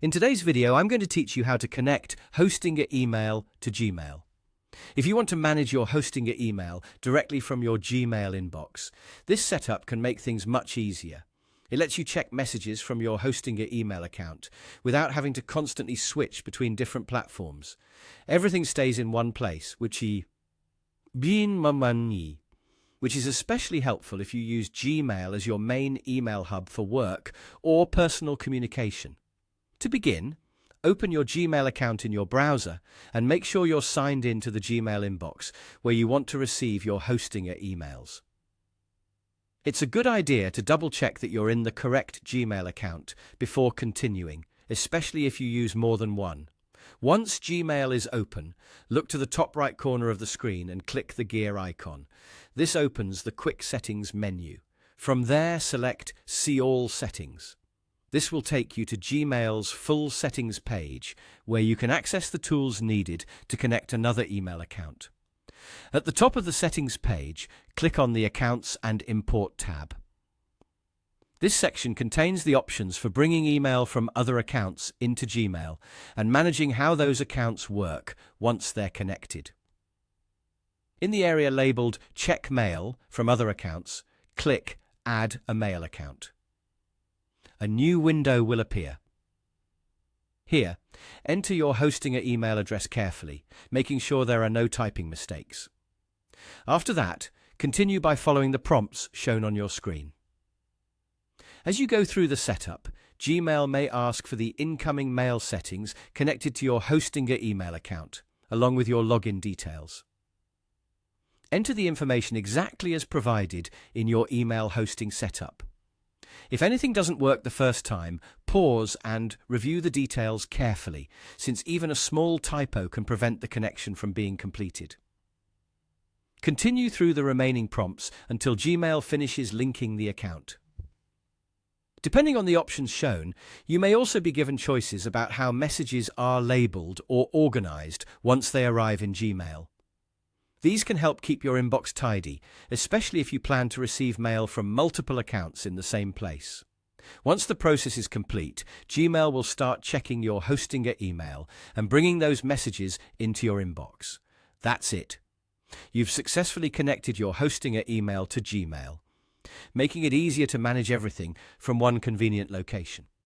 In today's video, I'm going to teach you how to connect Hostinger email to Gmail. If you want to manage your Hostinger email directly from your Gmail inbox, this setup can make things much easier. It lets you check messages from your Hostinger email account without having to constantly switch between different platforms. Everything stays in one place, which is especially helpful if you use Gmail as your main email hub for work or personal communication. To begin, open your Gmail account in your browser and make sure you're signed in to the Gmail inbox where you want to receive your Hostinger emails. It's a good idea to double-check that you're in the correct Gmail account before continuing, especially if you use more than one. Once Gmail is open, look to the top right corner of the screen and click the gear icon. This opens the Quick Settings menu. From there, select See All Settings. This will take you to Gmail's full settings page, where you can access the tools needed to connect another email account. At the top of the settings page, click on the Accounts and Import tab. This section contains the options for bringing email from other accounts into Gmail and managing how those accounts work once they're connected. In the area labeled Check Mail from Other Accounts, click Add a Mail Account. A new window will appear. Here, enter your Hostinger email address carefully, making sure there are no typing mistakes. After that, continue by following the prompts shown on your screen. As you go through the setup, Gmail may ask for the incoming mail settings connected to your Hostinger email account, along with your login details. Enter the information exactly as provided in your email hosting setup. If anything doesn't work the first time, pause and review the details carefully, since even a small typo can prevent the connection from being completed. Continue through the remaining prompts until Gmail finishes linking the account. Depending on the options shown, you may also be given choices about how messages are labeled or organized once they arrive in Gmail. These can help keep your inbox tidy, especially if you plan to receive mail from multiple accounts in the same place. Once the process is complete, Gmail will start checking your Hostinger email and bringing those messages into your inbox. That's it. You've successfully connected your Hostinger email to Gmail, making it easier to manage everything from one convenient location.